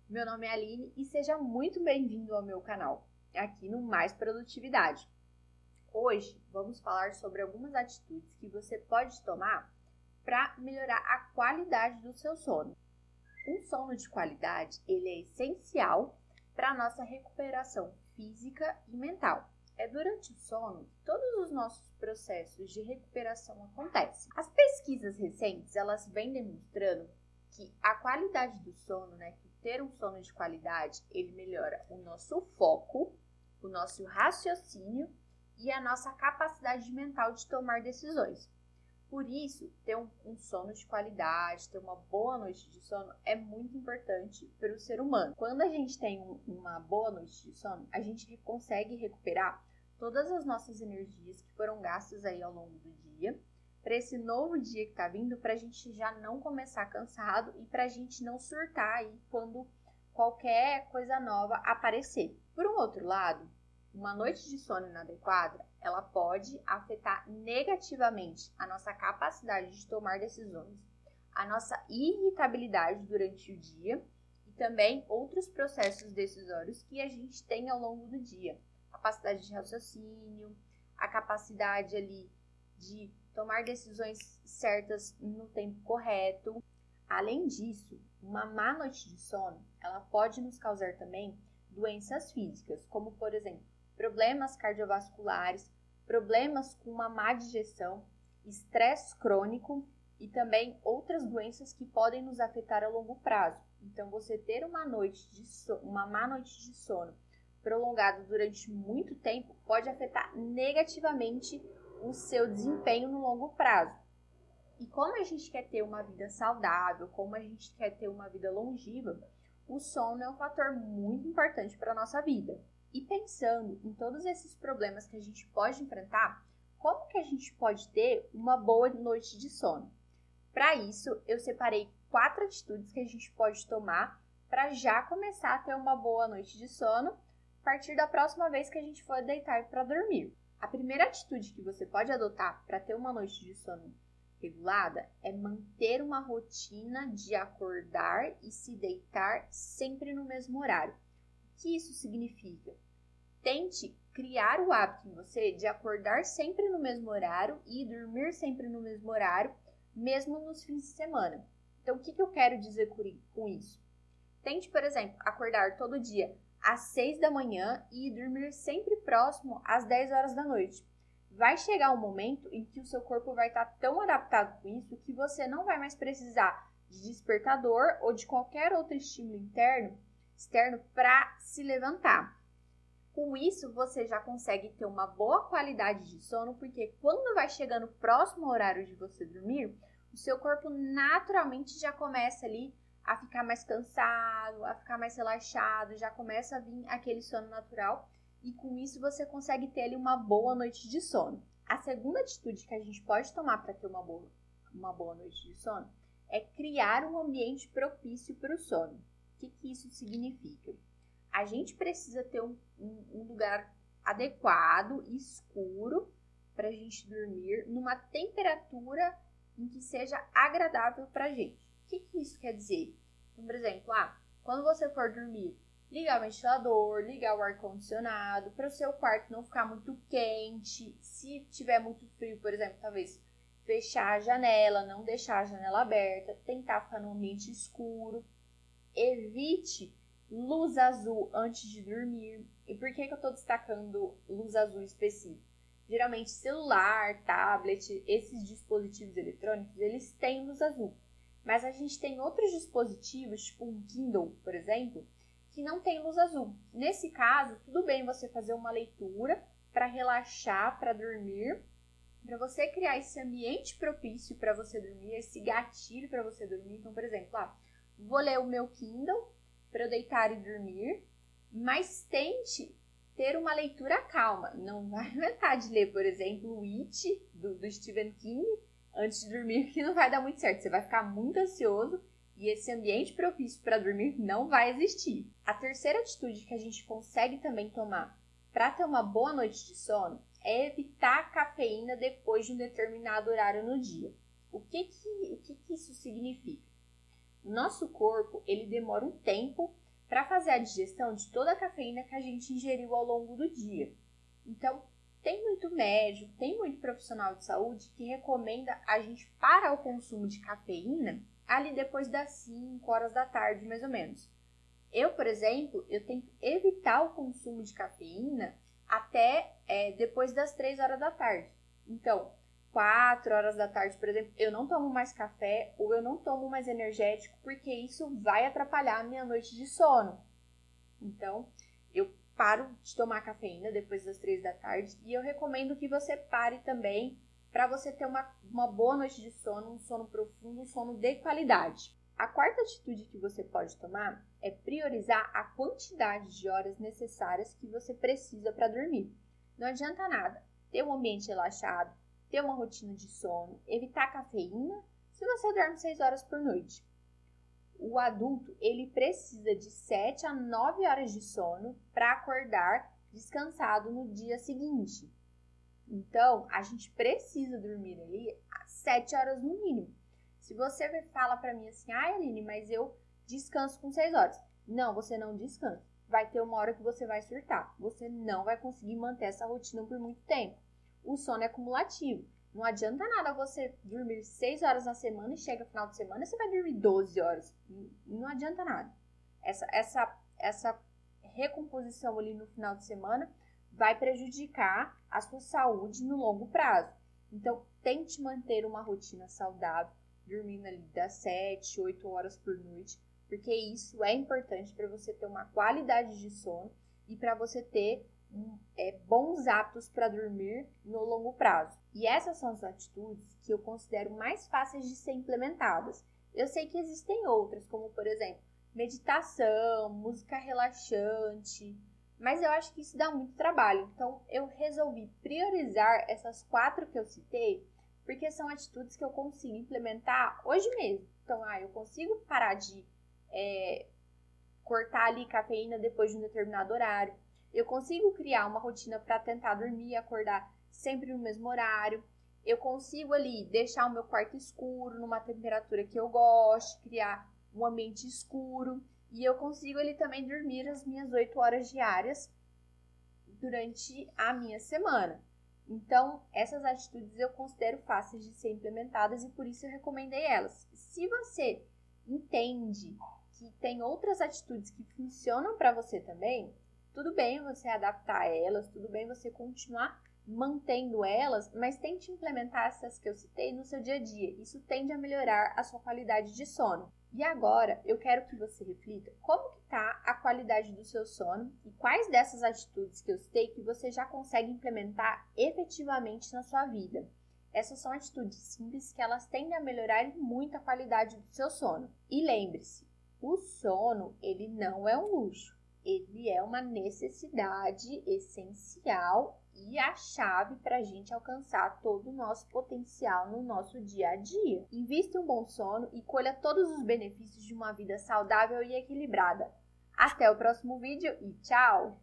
Meu nome é Aline e seja muito bem-vindo ao meu canal, aqui no Mais Produtividade. Hoje vamos falar sobre algumas atitudes que você pode tomar para melhorar a qualidade do seu sono. Um sono de qualidade, ele é essencial para a nossa recuperação física e mental. É durante o sono que todos os nossos processos de recuperação acontecem. As pesquisas recentes, elas vêm demonstrando que a qualidade do sono, que ter um sono de qualidade, ele melhora o nosso foco, o nosso raciocínio e a nossa capacidade mental de tomar decisões. Por isso, ter um sono de qualidade, ter uma boa noite de sono é muito importante para o ser humano. Quando a gente tem uma boa noite de sono, a gente consegue recuperar todas as nossas energias que foram gastas aí ao longo do dia, para esse novo dia que está vindo, para a gente já não começar cansado e para a gente não surtar aí quando qualquer coisa nova aparecer. Por um outro lado, uma noite de sono inadequada, ela pode afetar negativamente a nossa capacidade de tomar decisões, a nossa irritabilidade durante o dia e também outros processos decisórios que a gente tem ao longo do dia. Capacidade de raciocínio, a capacidade ali de tomar decisões certas no tempo correto. Além disso, uma má noite de sono, ela pode nos causar também doenças físicas, como por exemplo, problemas cardiovasculares, problemas com uma má digestão, estresse crônico e também outras doenças que podem nos afetar a longo prazo. Então, você ter uma má noite de sono prolongado durante muito tempo pode afetar negativamente o seu desempenho no longo prazo. E como a gente quer ter uma vida saudável, como a gente quer ter uma vida longeva, o sono é um fator muito importante para a nossa vida. E pensando em todos esses problemas que a gente pode enfrentar, como que a gente pode ter uma boa noite de sono? Para isso, eu separei 4 atitudes que a gente pode tomar para já começar a ter uma boa noite de sono a partir da próxima vez que a gente for deitar para dormir. A primeira atitude que você pode adotar para ter uma noite de sono regulada é manter uma rotina de acordar e se deitar sempre no mesmo horário. O que isso significa? Tente criar o hábito em você de acordar sempre no mesmo horário e dormir sempre no mesmo horário, mesmo nos fins de semana. Então, o que eu quero dizer com isso? Tente, por exemplo, acordar todo dia às 6 da manhã e dormir sempre próximo às 10 horas da noite. Vai chegar um momento em que o seu corpo vai estar tão adaptado com isso que você não vai mais precisar de despertador ou de qualquer outro estímulo externo para se levantar. Com isso, você já consegue ter uma boa qualidade de sono, porque quando vai chegando próximo ao horário de você dormir, o seu corpo naturalmente já começa ali a ficar mais cansado, a ficar mais relaxado, já começa a vir aquele sono natural e com isso você consegue ter ali uma boa noite de sono. A segunda atitude que a gente pode tomar para ter uma boa noite de sono é criar um ambiente propício para o sono. O que isso significa? A gente precisa ter um lugar adequado, escuro, para a gente dormir numa temperatura em que seja agradável para a gente. O que isso quer dizer? Então, por exemplo, quando você for dormir, ligar o ventilador, ligar o ar-condicionado, para o seu quarto não ficar muito quente. Se tiver muito frio, por exemplo, talvez fechar a janela, não deixar a janela aberta, tentar ficar num ambiente escuro. Evite luz azul antes de dormir. E por que eu estou destacando luz azul específica? Geralmente celular, tablet, esses dispositivos eletrônicos, eles têm luz azul. Mas a gente tem outros dispositivos, tipo um Kindle, por exemplo, que não tem luz azul. Nesse caso, tudo bem você fazer uma leitura para relaxar, para dormir, para você criar esse ambiente propício para você dormir, esse gatilho para você dormir. Então, por exemplo, vou ler o meu Kindle para eu deitar e dormir, mas tente ter uma leitura calma. Não vai inventar de ler, por exemplo, o It, do Stephen King, antes de dormir, que não vai dar muito certo. Você vai ficar muito ansioso e esse ambiente propício para dormir não vai existir. A terceira atitude que a gente consegue também tomar para ter uma boa noite de sono é evitar a cafeína depois de um determinado horário no dia. O que isso significa? O nosso corpo, ele demora um tempo para fazer a digestão de toda a cafeína que a gente ingeriu ao longo do dia. Então, tem muito médico, tem muito profissional de saúde que recomenda a gente parar o consumo de cafeína ali depois das 5 horas da tarde, mais ou menos. Eu, por exemplo, eu tento evitar o consumo de cafeína até depois das 3 horas da tarde. Então, 4 horas da tarde, por exemplo, eu não tomo mais café ou eu não tomo mais energético, porque isso vai atrapalhar a minha noite de sono. Então, eu paro de tomar cafeína depois das 3 da tarde e eu recomendo que você pare também para você ter uma boa noite de sono, um sono profundo, um sono de qualidade. A quarta atitude que você pode tomar é priorizar a quantidade de horas necessárias que você precisa para dormir. Não adianta nada ter um ambiente relaxado, ter uma rotina de sono, evitar cafeína se você dorme 6 horas por noite. O adulto, ele precisa de 7 a 9 horas de sono para acordar descansado no dia seguinte. Então, a gente precisa dormir ali 7 horas no mínimo. Se você fala para mim assim, Aline, mas eu descanso com 6 horas. Não, você não descansa. Vai ter uma hora que você vai surtar. Você não vai conseguir manter essa rotina por muito tempo. O sono é cumulativo. Não adianta nada você dormir 6 horas na semana e chega no final de semana você vai dormir 12 horas. Não adianta nada. Essa recomposição ali no final de semana vai prejudicar a sua saúde no longo prazo. Então, tente manter uma rotina saudável, dormindo ali das 7, 8 horas por noite, porque isso é importante para você ter uma qualidade de sono e para você ter bons hábitos para dormir no longo prazo. E essas são as atitudes que eu considero mais fáceis de ser implementadas. Eu sei que existem outras, como por exemplo, meditação, música relaxante, mas eu acho que isso dá muito trabalho. Então eu resolvi priorizar essas 4 que eu citei, porque são atitudes que eu consigo implementar hoje mesmo. Então, eu consigo parar de cortar ali cafeína depois de um determinado horário. Eu consigo criar uma rotina para tentar dormir e acordar sempre no mesmo horário. Eu consigo ali deixar o meu quarto escuro, numa temperatura que eu gosto, criar um ambiente escuro. E eu consigo ali também dormir as minhas 8 horas diárias durante a minha semana. Então, essas atitudes eu considero fáceis de ser implementadas e por isso eu recomendei elas. Se você entende que tem outras atitudes que funcionam para você também, tudo bem você adaptar elas, tudo bem você continuar mantendo elas, mas tente implementar essas que eu citei no seu dia a dia. Isso tende a melhorar a sua qualidade de sono. E agora, eu quero que você reflita como que está a qualidade do seu sono e quais dessas atitudes que eu citei que você já consegue implementar efetivamente na sua vida. Essas são atitudes simples que elas tendem a melhorar muito a qualidade do seu sono. E lembre-se, o sono, ele não é um luxo. Ele é uma necessidade essencial e a chave para a gente alcançar todo o nosso potencial no nosso dia a dia. Invista em um bom sono e colha todos os benefícios de uma vida saudável e equilibrada. Até o próximo vídeo e tchau!